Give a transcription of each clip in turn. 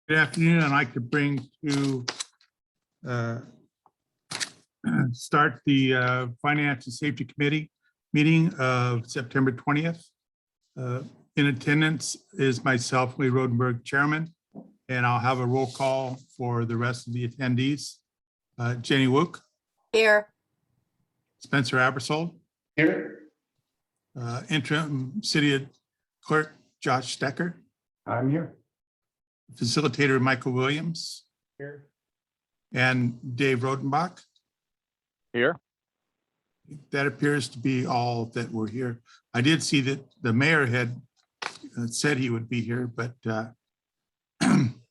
Good afternoon. I'd like to bring to start the Finance and Safety Committee meeting of September 20th. In attendance is myself, Lee Rodenberg, Chairman, and I'll have a roll call for the rest of the attendees. Jenny Wook. Here. Spencer Abersold. Here. Interim City Clerk Josh Stecker. I'm here. Facilitator Michael Williams. Here. And Dave Rodenbach. Here. That appears to be all that were here. I did see that the mayor had said he would be here, but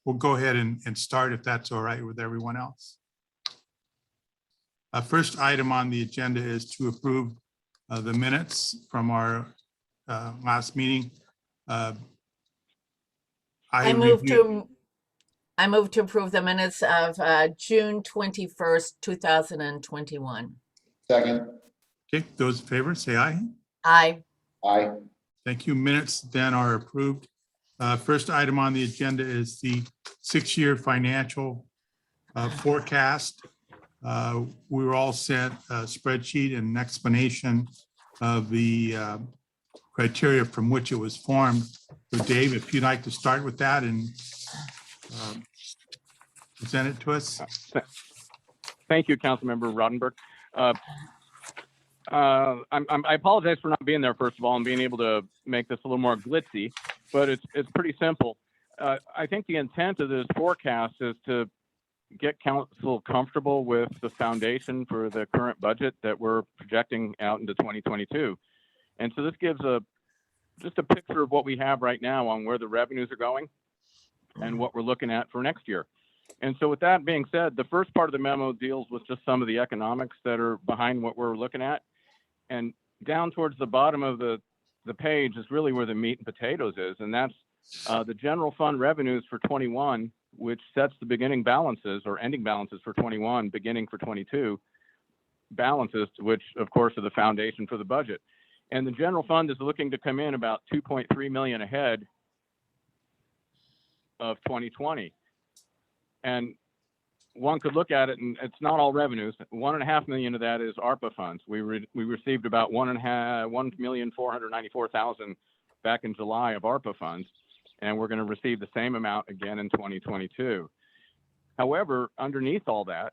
we'll go ahead and start if that's all right with everyone else. First item on the agenda is to approve the minutes from our last meeting. I move to approve the minutes of June 21st, 2021. Second. Okay, those in favor, say aye. Aye. Aye. Thank you. Minutes then are approved. First item on the agenda is the 6-year financial forecast. We were all sent a spreadsheet and an explanation of the criteria from which it was formed. So Dave, if you'd like to start with that and present it to us. Thank you, Councilmember Rodenberg. I apologize for not being there, first of all, and being able to make this a little more glitzy, but it's pretty simple. I think the intent of this forecast is to get council comfortable with the foundation for the current budget that we're projecting out into 2022. And so this gives just a picture of what we have right now on where the revenues are going and what we're looking at for next year. And so with that being said, the first part of the memo deals with just some of the economics that are behind what we're looking at. And down towards the bottom of the page is really where the meat and potatoes is. And that's the general fund revenues for 21, which sets the beginning balances or ending balances for 21, beginning for 22 balances, which of course are the foundation for the budget. And the general fund is looking to come in about 2.3 million ahead of 2020. And one could look at it, and it's not all revenues. 1.5 million of that is ARPA funds. We received about 1,494,000 back in July of ARPA funds, and we're going to receive the same amount again in 2022. However, underneath all that,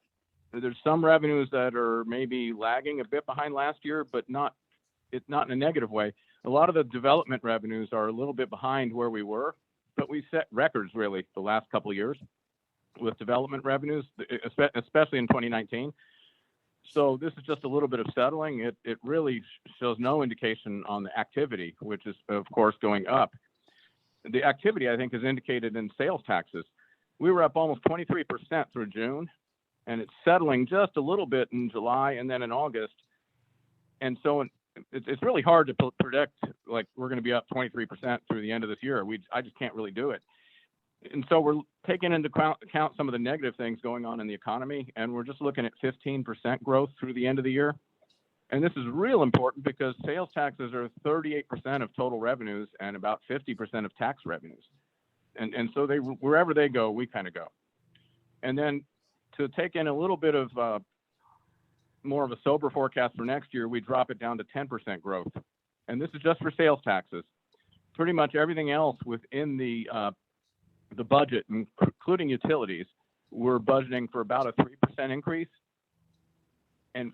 there's some revenues that are maybe lagging a bit behind last year, but it's not in a negative way. A lot of the development revenues are a little bit behind where we were, but we set records really the last couple of years with development revenues, especially in 2019. So this is just a little bit of settling. It really shows no indication on the activity, which is of course going up. The activity, I think, is indicated in sales taxes. We were up almost 23% through June, and it's settling just a little bit in July and then in August. And so it's really hard to predict, like, we're going to be up 23% through the end of this year. I just can't really do it. And so we're taking into account some of the negative things going on in the economy, and we're just looking at 15% growth through the end of the year. And this is real important because sales taxes are 38% of total revenues and about 50% of tax revenues. And so wherever they go, we kind of go. And then to take in a little bit of more of a sober forecast for next year, we drop it down to 10% growth. And this is just for sales taxes. Pretty much everything else within the budget, including utilities, we're budgeting for about a 3% increase. And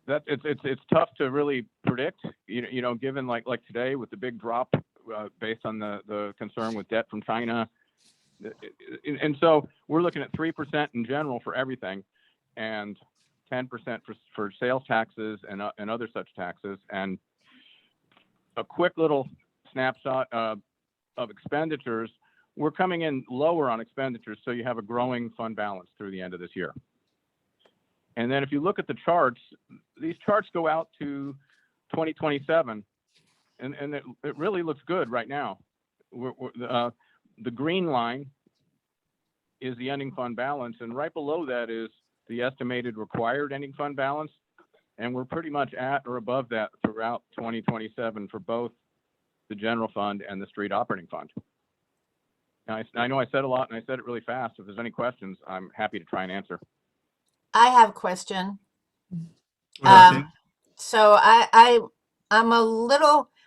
that it's tough to really predict, you know, given like today with the big drop based on the concern with debt from China. And so we're looking at 3% in general for everything, and 10% for sales taxes and other such taxes. And a quick little snapshot of expenditures, we're coming in lower on expenditures, so you have a growing fund balance through the end of this year. And then if you look at the charts, these charts go out to 2027, and it really looks good right now. The green line is the ending fund balance, and right below that is the estimated required ending fund balance, and we're pretty much at or above that throughout 2027 for both the general fund and the street operating fund. I know I said a lot and I said it really fast. If there's any questions, I'm happy to try and answer. I have a question. Go ahead, Um, Cindy. So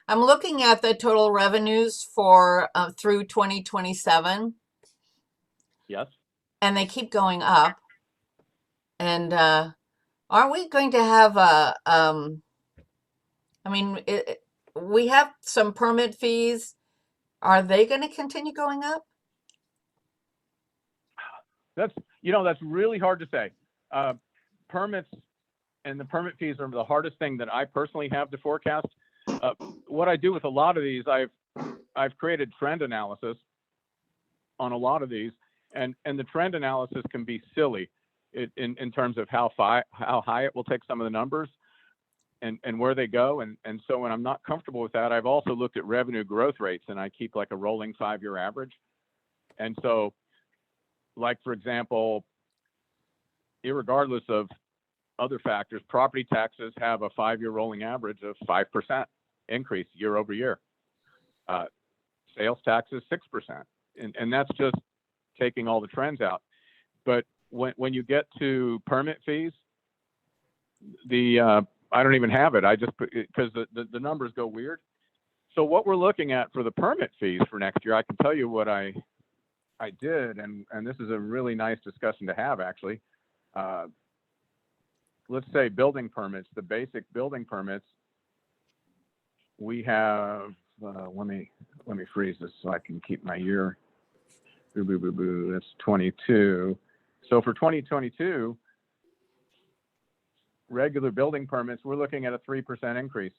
I'm looking at the total revenues for through 2027, Yes. and they keep going up. And aren't we going to have I mean, we have some permit fees. Are they going to continue going up? That's really hard to say. Permits and the permit fees are the hardest thing that I personally have to forecast. What I do with a lot of these, I've created trend analysis on a lot of these, and the trend analysis can be silly in terms of how high it will take some of the numbers and where they go. And so when I'm not comfortable with that, I've also looked at revenue growth rates, and I keep like a rolling 5-year average. And so, like, for example, irregardless of other factors, property taxes have a 5-year rolling average of 5% increase year over year. Sales taxes, 6%. And that's just taking all the trends out. But when you get to permit fees, I don't even have it. I just put it because the numbers go weird. So what we're looking at for the permit fees for next year, I can tell you what I did, and this is a really nice discussion to have, actually. Let's say building permits, the basic building permits, we have, let me freeze this so I can keep my year. That's 22. So for 2022, regular building permits, we're looking at a 3% increase.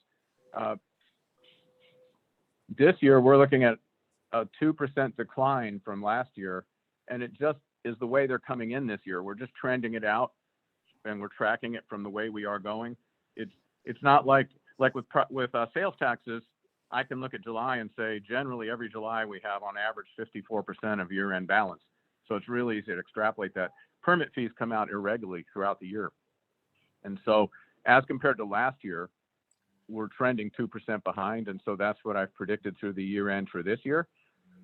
This year, we're looking at a 2% decline from last year, and it just is the way they're coming in this year. We're just trending it out, and we're tracking it from the way we are going. It's not like with sales taxes. I can look at July and say generally every July we have on average 54% of year-end balance. So it's really easy to extrapolate that. Permit fees come out irregularly throughout the year, and so as compared to last year, we're trending 2% behind, and so that's what I've predicted through the year end for this year.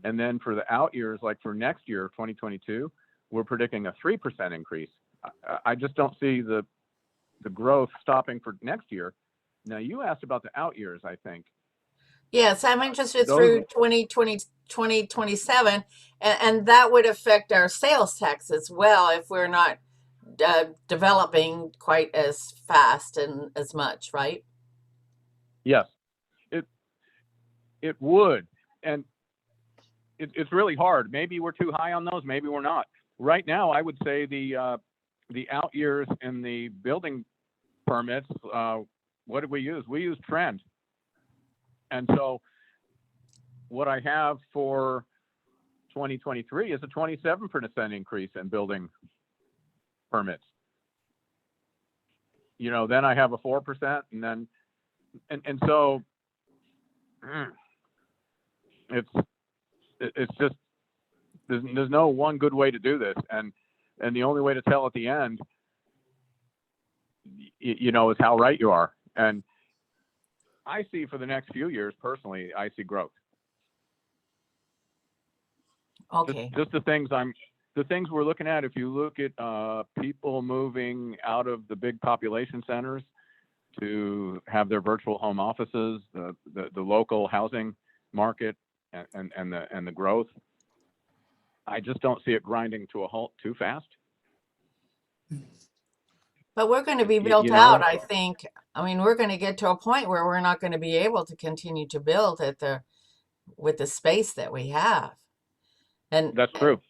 And then for the out years, like for next year, 2022, we're predicting a 3% increase. I just don't see the growth stopping for next year. Now, you asked about the out years, I think. Yes, I'm interested Those- through 2020, 2027, and that would affect our sales tax as well if we're not developing quite as fast and as much, right? Yes, it would, and it's really hard. Maybe we're too high on those. Maybe we're not. Right now, I would say the out years in the building permits. What did we use? We used trend, and so what I have for 2023 is a 27% increase in building permits. Then I have a 4%, and then and so it's just there's no one good way to do this, and the only way to tell at the end is how right you are. And I see for the next few years, personally, I see growth. Okay. Just the things we're looking at. If you look at people moving out of the big population centers to have their virtual home offices, the local housing market, and the growth, I just don't see it grinding to a halt too fast. But we're going to be built out, I think. I mean, we're going to get to a point where we're not going to be able to continue to build with the space that we have. And that's true.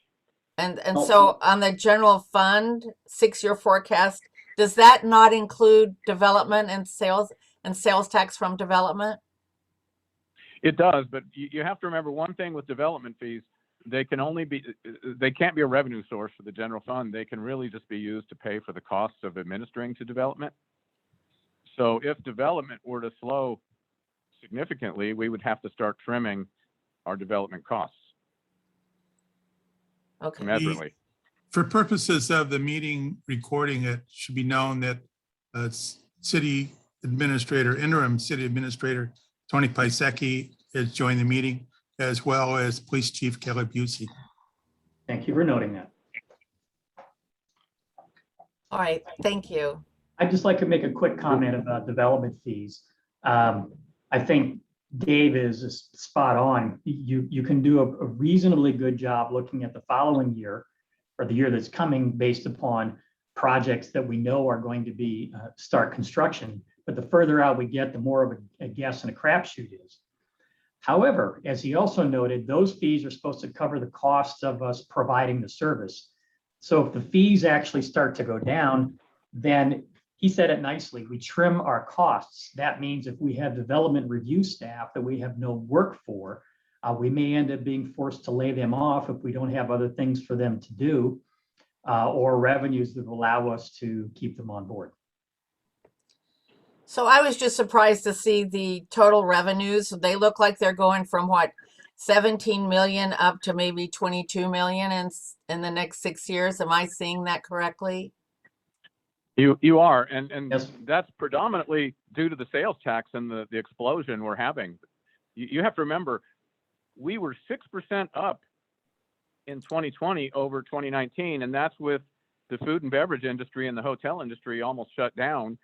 And so on the general fund 6-year forecast, does that not include development and sales tax from development? It does, but you have to remember one thing with development fees. They can't be a revenue source for the general fund. They can really just be used to pay for the costs of administering to development. So if development were to slow significantly, we would have to start trimming our development costs. Okay. Measurably. For purposes of the meeting recording, it should be known that interim city administrator Tony Pisecki has joined the meeting. as well as Police Chief Caleb Busey. Thank you for noting that. All right, thank you. I'd just like to make a quick comment about development fees. I think Dave is spot on. You can do a reasonably good job looking at the following year or the year that's coming based upon projects that we know are going to be start construction. But the further out we get, the more of a guess and a crapshoot is. However, as he also noted, those fees are supposed to cover the costs of us providing the service. So if the fees actually start to go down, then he said it nicely, we trim our costs. That means if we have development review staff that we have no work for, we may end up being forced to lay them off if we don't have other things for them to do, or revenues that allow us to keep them on board. So I was just surprised to see the total revenues. They look like they're going from what, 17 million up to maybe 22 million in the next 6 years. Am I seeing that correctly? You are, and Yes. that's predominantly due to the sales tax and the explosion we're having. You have to remember, we were 6% up in 2020 over 2019, and that's with the food and beverage industry and the hotel industry almost shut down,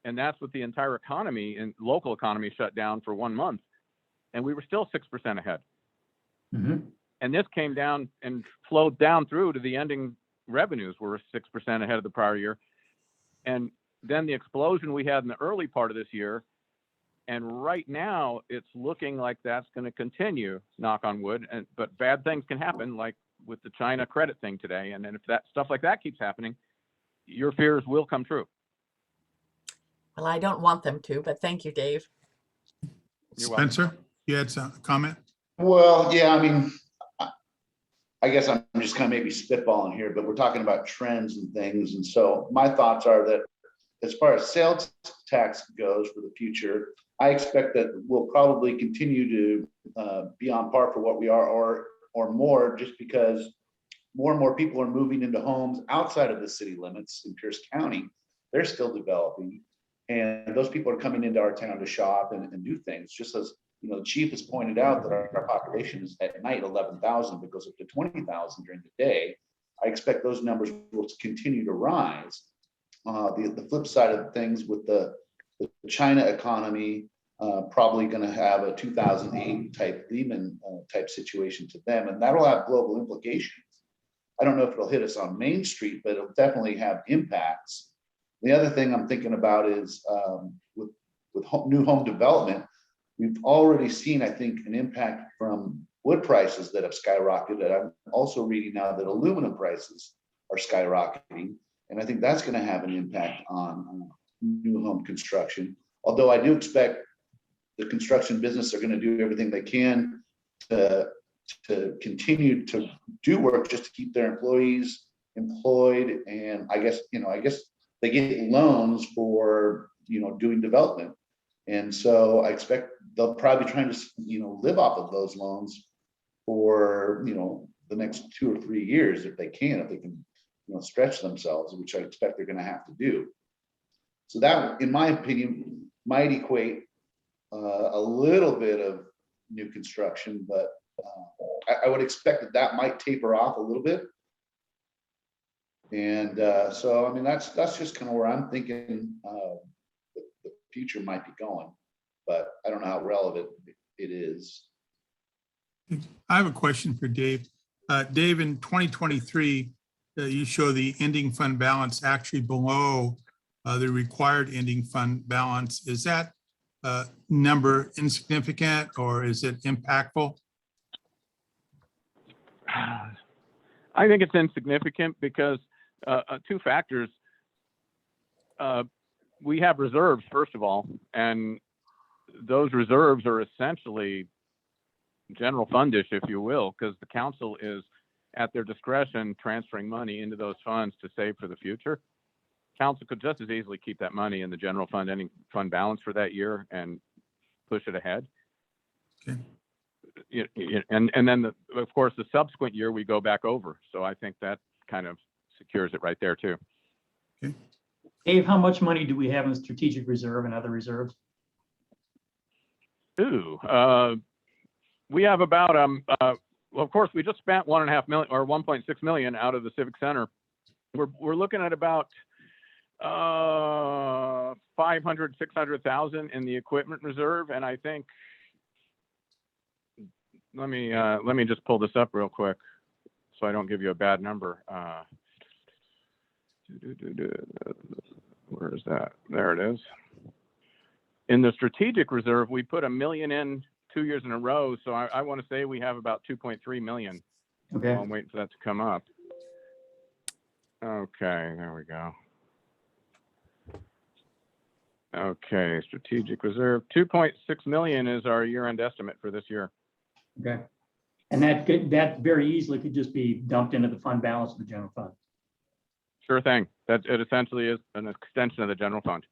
and that's with the entire economy and local economy shut down for 1 month, and we were still 6% ahead. Mm-hmm. And this came down and flowed down through to the ending revenues were 6% ahead of the prior year. And then the explosion we had in the early part of this year, and right now it's looking like that's going to continue, knock on wood, but bad things can happen, like with the China credit thing today. And then if that stuff like that keeps happening, your fears will come true. Well, I don't want them to, but thank you, Dave. You're welcome. Spencer, you had some comment? Well, yeah, I mean, I guess I'm just kind of maybe spitballing here, but we're talking about trends and things. And so my thoughts are that as far as sales tax goes for the future, I expect that we'll probably continue to be on par for what we are or more, just because more and more people are moving into homes outside of the city limits in Pierce County. They're still developing, and those people are coming into our town to shop and do things. Just as you know, the chief has pointed out that our population is at night 11,000, but goes up to 20,000 during the day. I expect those numbers will continue to rise. The flip side of things with the China economy, probably going to have a 2008 type Lehman type situation to them, and that'll have global implications. I don't know if it'll hit us on Main Street, but it'll definitely have impacts. The other thing I'm thinking about is with new home development, we've already seen, I think, an impact from wood prices that have skyrocketed. I'm also reading now that aluminum prices are skyrocketing, and I think that's going to have an impact on new home construction. Although I do expect the construction business are going to do everything they can to continue to do work just to keep their employees employed, and I guess they get loans for doing development. And so I expect they'll probably be trying to, live off of those loans for, the next 2 or 3 years if they can, stretch themselves, which I expect they're going to have to do. So that, in my opinion, might equate a little bit of new construction, but I would expect that might taper off a little bit. And so, I mean, that's just kind of where I'm thinking the future might be going, but I don't know how relevant it is. I have a question for Dave. Dave, in 2023, you show the ending fund balance actually below the required ending fund balance. Is that number insignificant or is it impactful? I think it's insignificant because 2 factors. We have reserves, first of all, and those reserves are essentially general fundish, if you will, because the council is at their discretion transferring money into those funds to save for the future. Council could just as easily keep that money in the general fund, ending fund balance for that year, and push it ahead. Okay. And then, of course, the subsequent year we go back over. So I think that kind of secures it right there too. Okay. Dave, how much money do we have in strategic reserve and other reserves? we have about, well, of course, we just spent 1.5 million or 1.6 million out of the Civic Center. We're looking at about 500, 600,000 in the equipment reserve. And I think, let me just pull this up real quick so I don't give you a bad number. Where is that? There it is. In the strategic reserve, we put $1 million in 2 years in a row. So I want to say we have about 2.3 million. Okay. I'm waiting for that to come up. Okay, there we go. Okay, strategic reserve, 2.6 million is our year-end estimate for this year. Okay. And that very easily could just be dumped into the fund balance of the general fund. Sure thing. That it essentially is an extension of the general fund.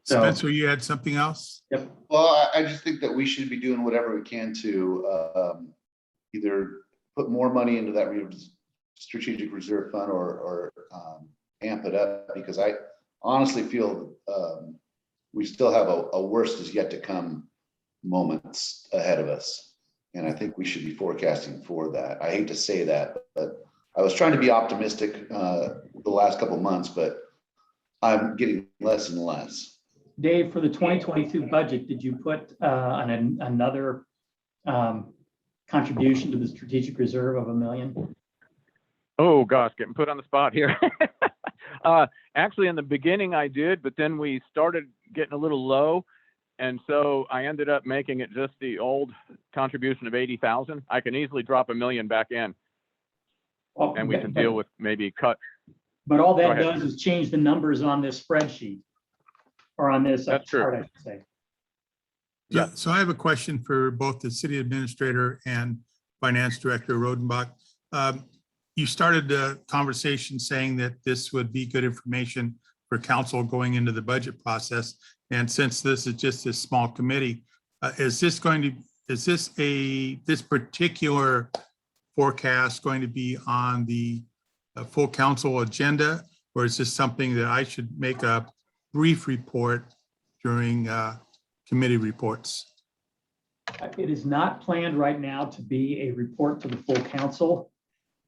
So- Spencer, you had something else? Yep. Well, I just think that we should be doing whatever we can to either put more money into that strategic reserve fund or amp it up, because I honestly feel we still have a worst is yet to come moments ahead of us. And I think we should be forecasting for that. I hate to say that, but I was trying to be optimistic the last couple of months, but I'm getting less and less. Dave, for the 2022 budget, did you put another contribution to the strategic reserve of $1 million? Oh gosh, getting put on the spot here. Actually, in the beginning I did, but then we started getting a little low. And so I ended up making it just the old contribution of 80,000. I can easily drop $1 million back in, Well, and we can deal with maybe cut. But all Go that ahead. does is change the numbers on this spreadsheet, or on this That's true. chart, I should say. Yeah. So I have a question for both the city administrator and finance director Rodenbach. You started the conversation saying that this would be good information for council going into the budget process. And since this is just a small committee, is this particular forecast going to be on the full council agenda? Or is this something that I should make a brief report during committee reports? It is not planned right now to be a report to the full council.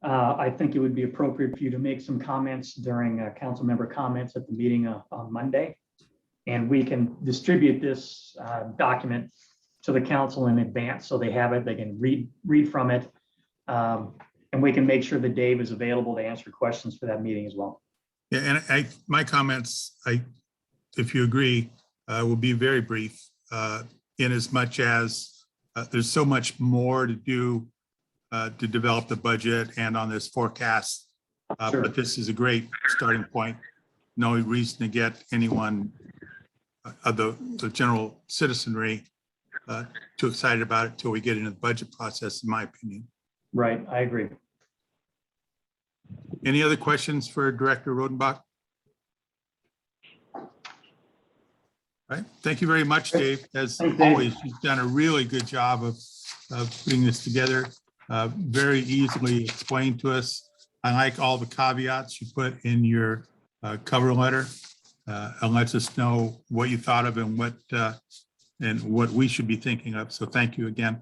I think it would be appropriate for you to make some comments during council member comments at the meeting on Monday. And we can distribute this document to the council in advance so they have it, they can read from it. And we can make sure that Dave is available to answer questions for that meeting as well. Yeah, and my comments, if you agree, will be very brief, in as much as there's so much more to do to develop the budget and on this forecast. Sure. But this is a great starting point. No reason to get anyone of the general citizenry too excited about it till we get into the budget process, in my opinion. Right, I agree. Any other questions for Director Rodenbach? All right, thank you very much, Dave. As Thanks, Dave. always, you've done a really good job of putting this together. Very easily explained to us. I like all the caveats you put in your cover letter, and lets us know what you thought of and what we should be thinking of. So thank you again.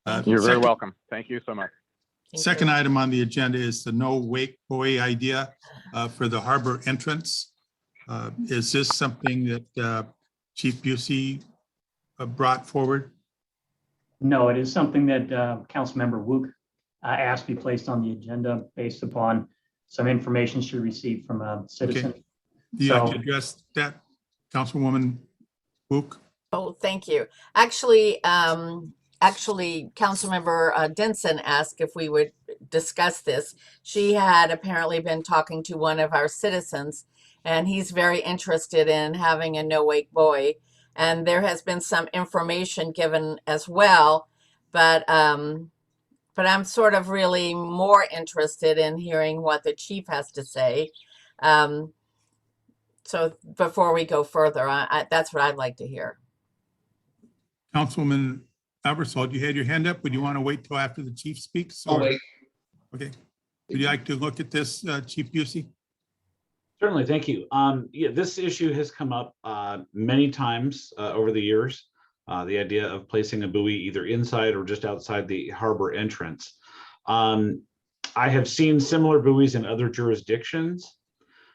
You're very Second- welcome. Thank you so much. Thank Second you. item on the agenda is the no wake buoy idea for the harbor entrance. Is this something that Chief Busey brought forward? No, it is something that Councilmember Wook asked be placed on the agenda based upon some information she received from a citizen. Do you like to So- address that, Councilwoman Book? Oh, thank you. Actually, Councilmember Denson asked if we would discuss this. She had apparently been talking to one of our citizens, and he's very interested in having a no-wake buoy. And there has been some information given as well, but I'm sort of really more interested in hearing what the chief has to say. So before we go further, that's what I'd like to hear. Councilwoman Albersol, you had your hand up. Would you want to wait till after the chief speaks? Oh, or- wait. Okay. Would you like to look at this, Chief Busey? Certainly, thank you. Yeah, this issue has come up many times over the years. the idea of placing a buoy either inside or just outside the harbor entrance. I have seen similar buoys in other jurisdictions,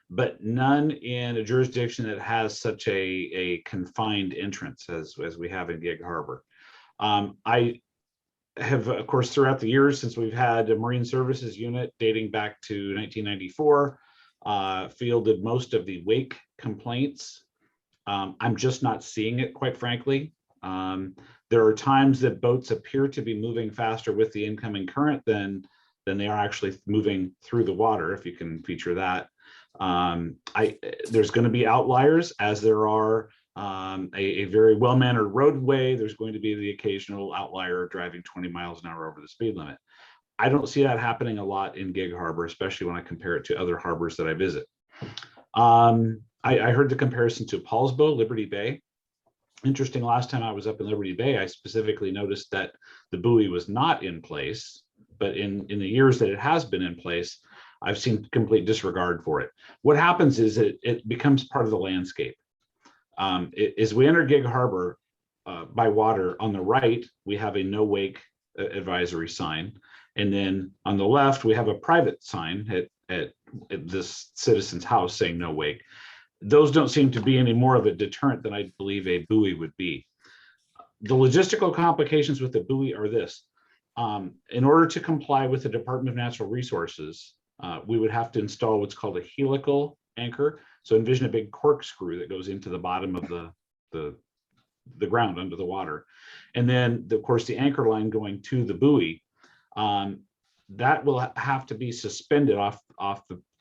but none in a jurisdiction that has such a confined entrance as we have in Gig Harbor. I have, of course, throughout the years since we've had a Marine Services unit dating back to 1994, fielded most of the wake complaints. I'm just not seeing it, quite frankly. There are times that boats appear to be moving faster with the incoming current than they are actually moving through the water, if you can feature that. There's going to be outliers, as there are a very well-mannered roadway. There's going to be the occasional outlier driving 20 miles an hour over the speed limit. I don't see that happening a lot in Gig Harbor, especially when I compare it to other harbors that I visit. I heard the comparison to Paulsbo, Liberty Bay. Interesting, last time I was up in Liberty Bay, I specifically noticed that the buoy was not in place, but in the years that it has been in place, I've seen complete disregard for it. What happens is it becomes part of the landscape. As we enter Gig Harbor by water, on the right, we have a no wake advisory sign. And then on the left, we have a private sign at this citizen's house saying no wake. Those don't seem to be any more of a deterrent than I believe a buoy would be. The logistical complications with the buoy are this. In order to comply with the Department of Natural Resources, we would have to install what's called a helical anchor. So envision a big corkscrew that goes into the bottom of the ground under the water. And then, of course, the anchor line going to the buoy, that will have to be suspended off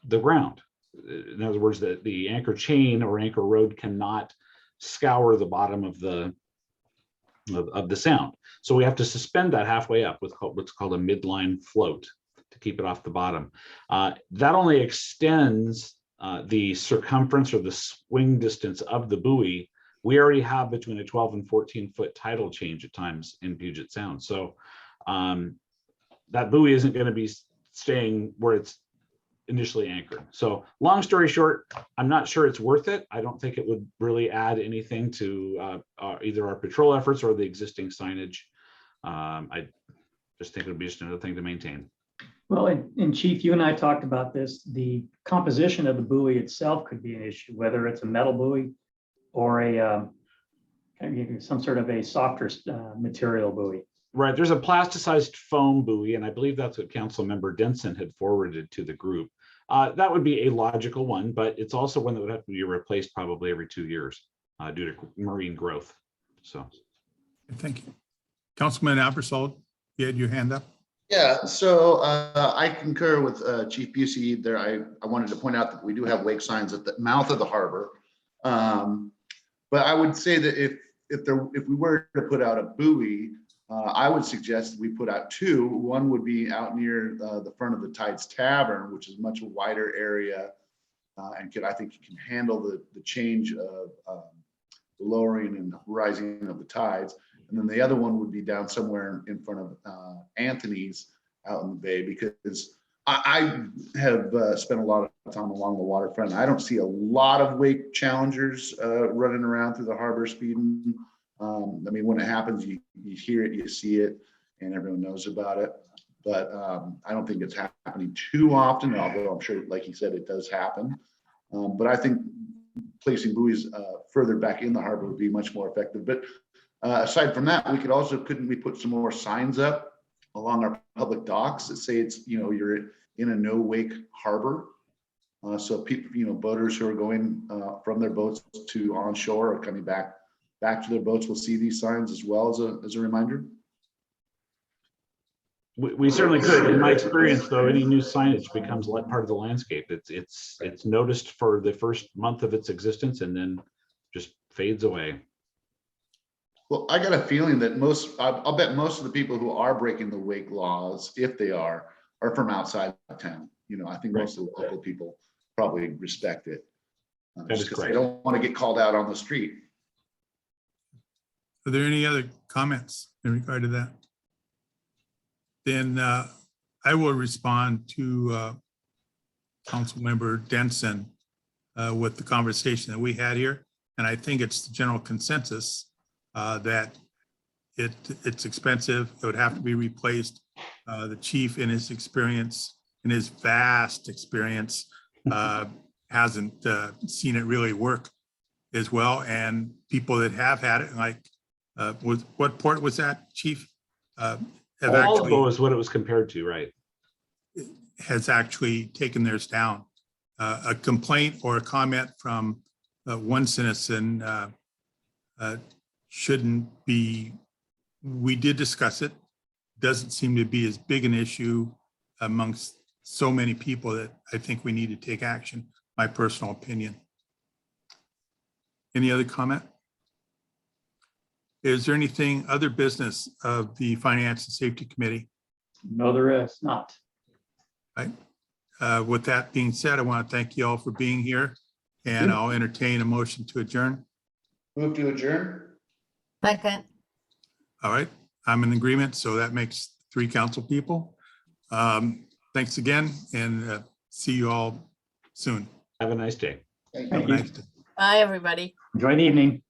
the ground. In other words, the anchor chain or anchor road cannot scour the bottom of the sound. So we have to suspend that halfway up with what's called a midline float to keep it off the bottom. That only extends the circumference or the swing distance of the buoy. We already have between a 12 and 14 foot tidal change at times in Puget Sound. So that buoy isn't going to be staying where it's initially anchored. So long story short, I'm not sure it's worth it. I don't think it would really add anything to either our patrol efforts or the existing signage. I just think it would be just another thing to maintain. Well, and Chief, you and I talked about this. The composition of the buoy itself could be an issue, whether it's a metal buoy or some sort of a softer material buoy. Right. There's a plasticized foam buoy, and I believe that's what Council Member Denson had forwarded to the group. That would be a logical one, but it's also one that would have to be replaced probably every 2 years due to marine growth. So, Thank you. Councilman Abersold, you had your hand up. Yeah, so I concur with Chief Busey there. I wanted to point out that we do have wake signs at the mouth of the harbor. But I would say that if we were to put out a buoy, I would suggest we put out two. One would be out near the front of the Tides Tavern, which is a much wider area, and I think it can handle the change of the lowering and rising of the tides. And then the other one would be down somewhere in front of Anthony's out in the bay, because I have spent a lot of time along the waterfront. I don't see a lot of wake challengers running around through the harbor speeding. I mean, when it happens, you hear it, you see it, and everyone knows about it. But I don't think it's happening too often, although I'm sure, like he said, it does happen. But I think placing buoys further back in the harbor would be much more effective. But aside from that, couldn't we put some more signs up along our public docks that say it's, you're in a no wake harbor? So people, boaters who are going from their boats to onshore or coming back to their boats will see these signs as well as a reminder. We certainly could. In my experience, though, any new signage becomes part of the landscape. It's noticed for the first month of its existence and then just fades away. Well, I got a feeling that I'll bet most of the people who are breaking the wake laws, if they are from outside of town. I think most of the local people probably respect it. Just because they don't want to get called out on the street. Are there any other comments in regard to that? Then I will respond to Councilmember Denson with the conversation that we had here. And I think it's the general consensus that it's expensive. It would have to be replaced. The chief, in his experience, in his vast experience, hasn't seen it really work as well. And people that have had it, like, what port was that, chief? Have actually Paulsbo is what it was compared to, right? has actually taken theirs down. A complaint or a comment from one citizen shouldn't be, we did discuss it. Doesn't seem to be as big an issue amongst so many people that I think we need to take action, my personal opinion. Any other comment? Is there anything, other business of the Finance and Safety Committee? No, there is not. Right. With that being said, I want to thank you all for being here, and I'll entertain a motion to adjourn. Move to adjourn? Second. All right, I'm in agreement, so that makes 3 council people. Thanks again, and see you all soon. Have a nice day. Thank Have you. a nice day. Bye, everybody. Enjoy the evening.